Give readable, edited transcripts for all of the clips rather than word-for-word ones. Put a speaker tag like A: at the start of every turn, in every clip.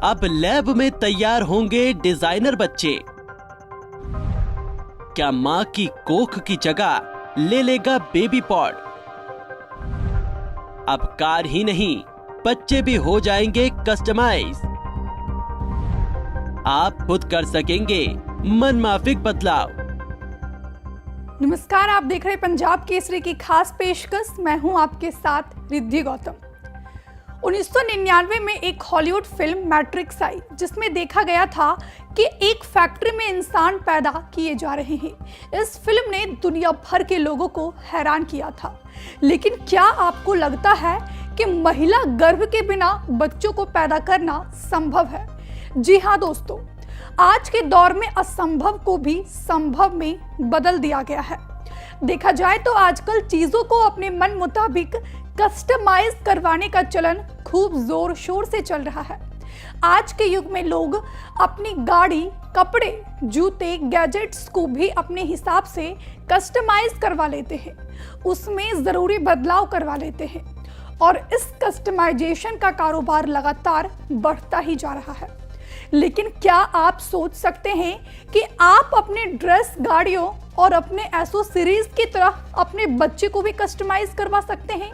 A: अब लैब में तैयार होंगे डिजाइनर बच्चे। क्या मां की कोख की जगह ले लेगा बेबी पॉड? अब कार ही नहीं, बच्चे भी हो जाएंगे कस्टमाइज। आप खुद कर सकेंगे मनमाफिक बदलाव।
B: नमस्कार, आप देख रहे हैं पंजाब केसरी की खास पेशकश। मैं हूं आपके साथ रिद्धि गौतम। 1999 में एक हॉलीवुड फिल्म मैट्रिक्स आई, जिसमें देखा गया था कि एक फैक्ट्री में इंसान पैदा किए जा रहे हैं। इस फिल्म ने दुनिया भर के लोगों को हैरान किया था। लेकिन क्या आपको लगता है कि महिला गर्भ के बिना बच्चों को पैदा करना संभव है? जी हाँ दोस्तों, आज के दौर में असंभव को भी संभव में बदल दिया गया है। देखा जाए तो आजकल चीजों को अपने मन मुताबिक कस्टमाइज करवाने का चलन खूब जोर शोर से चल रहा है। आज के युग में लोग अपनी गाड़ी, कपड़े, जूते, गैजेट्स को भी अपने हिसाब से कस्टमाइज करवा लेते हैं, उसमें जरूरी बदलाव करवा लेते हैं और इस कस्टमाइजेशन का कारोबार लगातार बढ़ता ही जा रहा है। लेकिन क्या आप सोच सकते हैं कि आप अपने ड्रेस, गाड़ियों और अपने एसोसीरीज की तरह अपने बच्चे को भी कस्टमाइज करवा सकते हैं?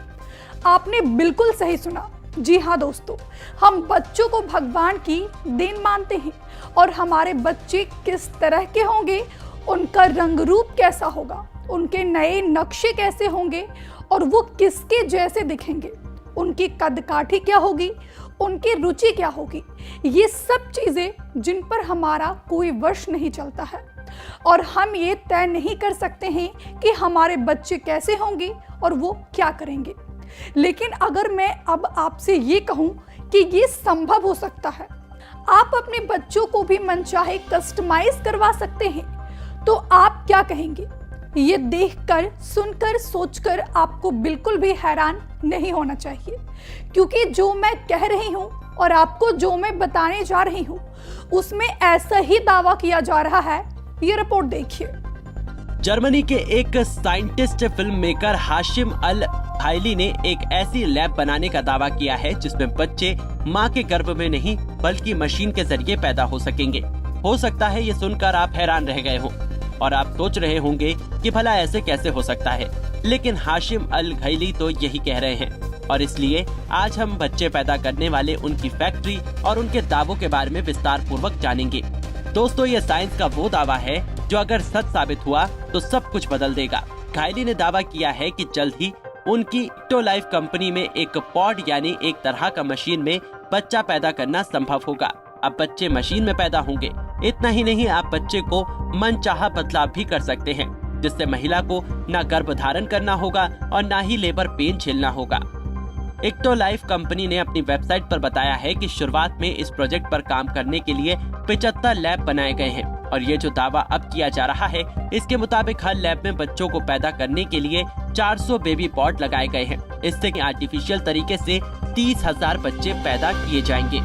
B: आपने बिल्कुल सही सुना। जी हाँ दोस्तों, हम बच्चों को भगवान की देन मानते हैं और हमारे बच्चे किस तरह के होंगे, उनका रंग रूप कैसा होगा, उनके नए नक्शे कैसे होंगे और वो किसके जैसे दिखेंगे, उनकी कदकाठी क्या होगी, उनकी रुचि क्या होगी, ये सब चीजें जिन पर हमारा कोई वश नहीं चलता है और हम ये तय नहीं कर सकते हैं कि हमारे बच्चे कैसे होंगे और वो क्या करेंगे। लेकिन अगर मैं अब आपसे ये कहूं कि ये संभव हो सकता है, आप अपने बच्चों को भी मनचाहे कस्टमाइज करवा सकते हैं, तो आप क्या कहेंगे? ये देखकर, सुनकर, सोचकर आपको बिल्कुल भी हैरान नहीं होना चाहिए, क्योंकि जो मैं कह रही हूं और आपको जो मैं बताने जा रही हूं, उसमें ऐसा ही दावा किया जा रहा है। ये रिपोर्ट देखिए।
A: जर्मनी के एक साइंटिस्ट फिल्म मेकर हाशिम अल घायली ने एक ऐसी लैब बनाने का दावा किया है जिसमें बच्चे मां के गर्भ में नहीं बल्कि मशीन के जरिए पैदा हो सकेंगे। हो सकता है ये सुनकर आप हैरान रह गए हों और आप सोच रहे होंगे कि भला ऐसे कैसे हो सकता है, लेकिन हाशिम अल घायली तो यही कह रहे हैं और इसलिए आज हम बच्चे पैदा करने वाले उनकी फैक्ट्री और उनके दावों के बारे में विस्तार पूर्वक जानेंगे। दोस्तों, ये साइंस का वो दावा है जो अगर सच साबित हुआ तो सब कुछ बदल देगा। घायली ने दावा किया है कि जल्द ही उनकी इक्टोलाइफ कंपनी में एक पॉड यानी एक तरह का मशीन में बच्चा पैदा करना संभव होगा। अब बच्चे मशीन में पैदा होंगे। इतना ही नहीं, आप बच्चे को मनचाहा बदलाव भी कर सकते हैं, जिससे महिला को न गर्भ धारण करना होगा और न ही लेबर पेन झेलना होगा। इक्टोलाइफ कंपनी ने अपनी वेबसाइट पर बताया है कि शुरुआत में इस प्रोजेक्ट पर काम करने के लिए 75 लैब बनाए गए हैं और ये जो दावा अब किया जा रहा है, इसके मुताबिक हर लैब में बच्चों को पैदा करने के लिए 400 बेबी पॉड लगाए गए हैं। इससे आर्टिफिशियल तरीके से 30,000 बच्चे पैदा किए जाएंगे।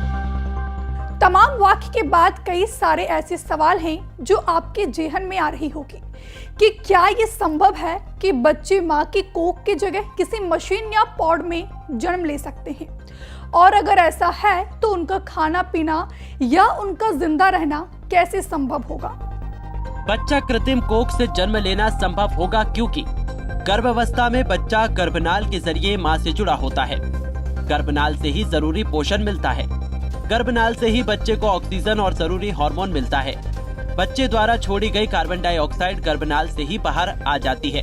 B: तमाम वाक्य के बाद कई सारे ऐसे सवाल हैं जो आपके जेहन में आ रही होगी कि क्या ये संभव है कि बच्चे मां की कोख की जगह किसी मशीन या पॉड में जन्म ले सकते हैं, और अगर ऐसा है तो उनका खाना पीना या उनका जिंदा रहना कैसे संभव होगा?
A: बच्चा कृत्रिम कोख से जन्म लेना संभव होगा क्योंकि गर्भावस्था में बच्चा गर्भनाल के जरिए मां से जुड़ा होता है। गर्भनाल से ही जरूरी पोषण मिलता है। गर्भनाल से ही बच्चे को ऑक्सीजन और जरूरी हार्मोन मिलता है। बच्चे द्वारा छोड़ी गई कार्बन डाइऑक्साइड गर्भनाल से ही बाहर आ जाती है।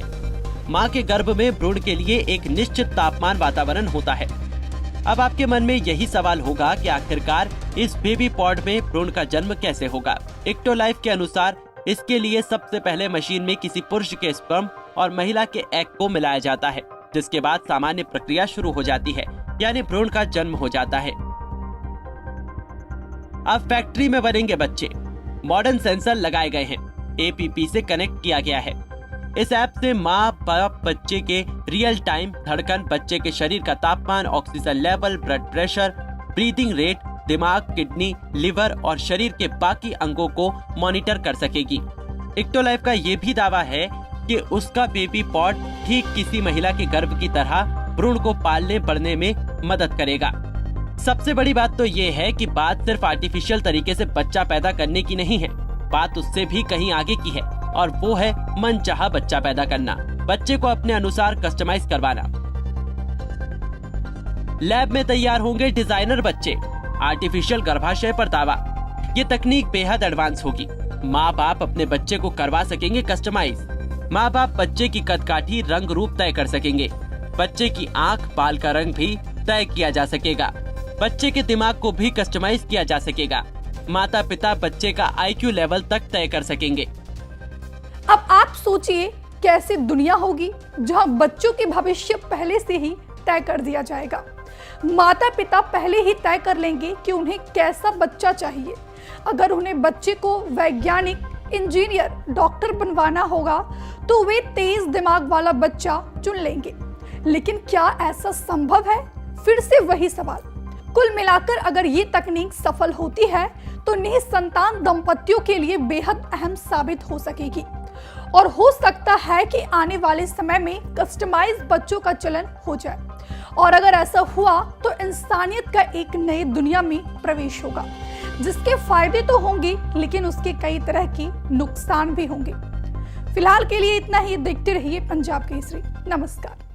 A: मां के गर्भ में भ्रूण के लिए एक निश्चित तापमान वातावरण होता है। अब आपके मन में यही सवाल होगा कि आखिरकार इस बेबी पॉड में भ्रूण का जन्म कैसे होगा? इक्टोलाइफ के अनुसार इसके लिए सबसे पहले मशीन में किसी पुरुष के स्पर्म और महिला के एग को मिलाया जाता है, जिसके बाद सामान्य प्रक्रिया शुरू हो जाती है, यानी भ्रूण का जन्म हो जाता है। अब फैक्ट्री में बनेंगे बच्चे। मॉडर्न सेंसर लगाए गए हैं, एपीपी से कनेक्ट किया गया है। इस ऐप से माँ बाप बच्चे के रियल टाइम धड़कन, बच्चे के शरीर का तापमान, oxygen level, blood pressure, breathing rate, दिमाग, किडनी, लिवर और शरीर के बाकी अंगों को मॉनिटर कर सकेगी। इक्टोलाइफ का ये भी दावा है कि उसका बेबी पॉड ठीक किसी महिला के गर्भ की तरह भ्रूण को पालने बढ़ने में मदद करेगा। सबसे बड़ी बात तो ये है कि बात सिर्फ आर्टिफिशियल तरीके से बच्चा पैदा करने की नहीं है, बात उससे भी कहीं आगे की है और वो है मनचाहा बच्चा पैदा करना, बच्चे को अपने अनुसार कस्टमाइज करवाना। लैब में तैयार होंगे डिजाइनर बच्चे, आर्टिफिशियल गर्भाशय पर दावा। ये तकनीक बेहद एडवांस होगी। माँ बाप अपने बच्चे को करवा सकेंगे कस्टमाइज। माँ बाप बच्चे की कदकाठी, रंग रूप तय कर सकेंगे। बच्चे की आंख, बाल का रंग भी तय किया जा सकेगा। बच्चे के दिमाग को भी कस्टमाइज किया जा सकेगा। माता पिता बच्चे का IQ लेवल तक तय कर सकेंगे।
B: अब आप सोचिए कैसी दुनिया होगी जहां बच्चों के भविष्य पहले से ही तय कर दिया जाएगा। माता पिता पहले ही तय कर लेंगे कि उन्हें कैसा बच्चा चाहिए। अगर उन्हें बच्चे को वैज्ञानिक, इंजीनियर, डॉक्टर बनवाना होगा तो वे तेज दिमाग वाला बच्चा चुन लेंगे। लेकिन क्या ऐसा संभव है? फिर से वही सवाल। कुल मिलाकर अगर ये तकनीक सफल होती है तो निसंतान दंपतियों के लिए बेहद अहम साबित हो सकेगी और हो सकता है कि आने वाले समय में कस्टमाइज बच्चों का चलन हो जाए। और अगर ऐसा हुआ तो इंसानियत का एक नई दुनिया में प्रवेश होगा, जिसके फायदे तो होंगे लेकिन उसके कई तरह के नुकसान भी होंगे। फिलहाल के लिए इतना ही। देखते रहिए पंजाब केसरी। नमस्कार।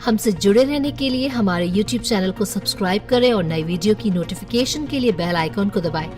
C: हमसे जुड़े रहने के लिए हमारे YouTube चैनल को सब्सक्राइब करें और नई वीडियो की नोटिफिकेशन के लिए बेल आइकॉन को दबाएं।